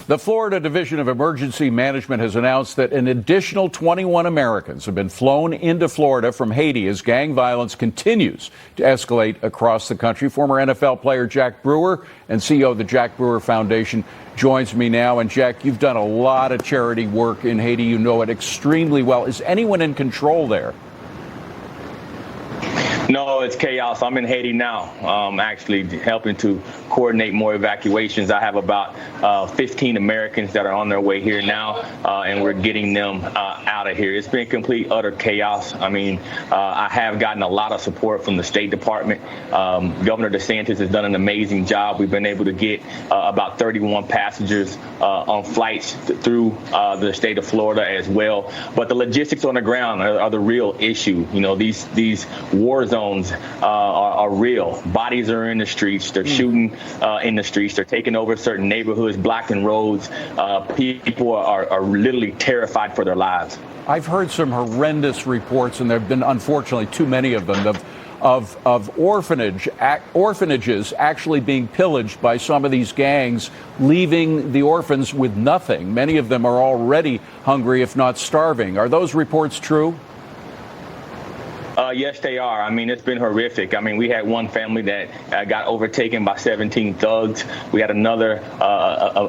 The Florida Division of Emergency Management has announced that an additional 21 Americans have been flown into Florida from Haiti as gang violence continues to escalate across the country. Former NFL player Jack Brewer and CEO of the Jack Brewer Foundation joins me now. And Jack, you've done a lot of charity work in Haiti. You know it extremely well. Is anyone in control there? No, it's chaos. I'm in Haiti now, actually helping to coordinate more evacuations. I have about 15 Americans that are on their way here now, and we're getting them out of here. It's been complete, utter chaos. I mean, I have gotten a lot of support from the State Department. Governor DeSantis has done an amazing job. We've been able to get about 31 passengers on flights through the state of Florida as well. But the logistics on the ground are the real issue. You know, these war zones are real. Bodies are in the streets. They're shooting in the streets. They're taking over certain neighborhoods, blocking roads. People are literally terrified for their lives. I've heard some horrendous reports, and there have been, unfortunately, too many of them, of orphanages actually being pillaged by some of these gangs, leaving the orphans with nothing. Many of them are already hungry, if not starving. Are those reports true? Yes, they are. I mean, it's been horrific. I mean, we had one family that got overtaken by 17 thugs. We had another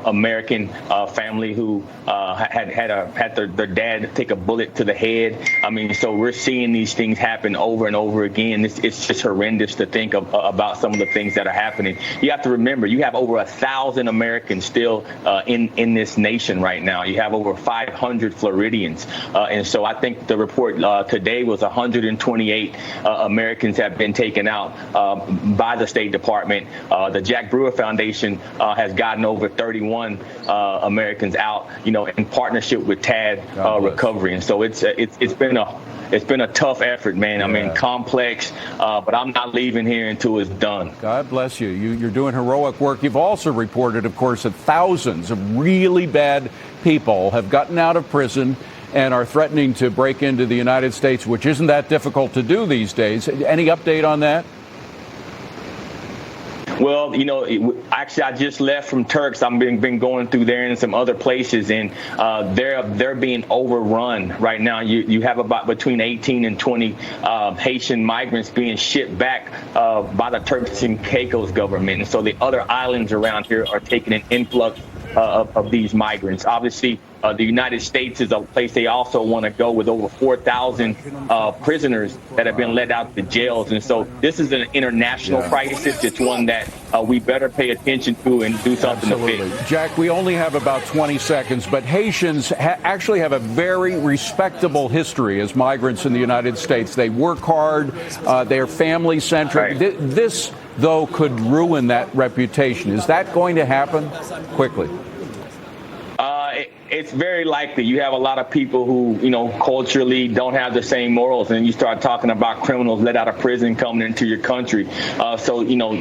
American family who had their dad take a bullet to the head. I mean, so we're seeing these things happen over and over again. It's just horrendous to think about some of the things that are happening. You have to remember, you have over 1,000 Americans still in this nation right now. You have over 500 Floridians. And so I think the report today was 128 Americans have been taken out by the State Department. The Jack Brewer Foundation has gotten over 31 Americans out, you know, in partnership with TAD Recovery. And so it's been a tough effort, man. Yeah. I mean, complex, but I'm not leaving here until it's done. God bless you. You're doing heroic work. You've also reported, of course, that thousands of really bad people have gotten out of prison and are threatening to break into the United States, which isn't that difficult to do these days. Any update on that? Well, you know, actually, I just left from Turks. I've been going through there and some other places, and they're being overrun right now. You have about between 18 and 20 Haitian migrants being shipped back by the Turks and Caicos government, and so the other islands around here are taking an influx of these migrants. Obviously, the United States is a place they also want to go, with over 4,000 prisoners that have been let out to jails. And so this is an international crisis. It's one that we better pay attention to and do something to fix. Jack, we only have about 20 seconds, but Haitians actually have a very respectable history as migrants in the United States. They work hard. They're family-centric. Right. This, though, could ruin that reputation. Is that going to happen quickly? It's very likely. You have a lot of people who, you know, culturally don't have the same morals, and you start talking about criminals let out of prison coming into your country. So, you know,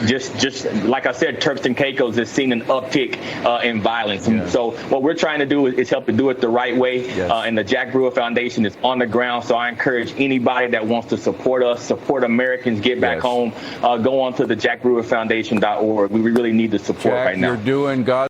just like I said, Turks and Caicos has seen an uptick in violence. Yeah. And so what we're trying to do is help to do it the right way. Yes. And the Jack Brewer Foundation is on the ground. So I encourage anybody that wants to support us, support Americans, get back home, go on to the jackbrewerfoundation.org. We really need the support right now. You're doing God.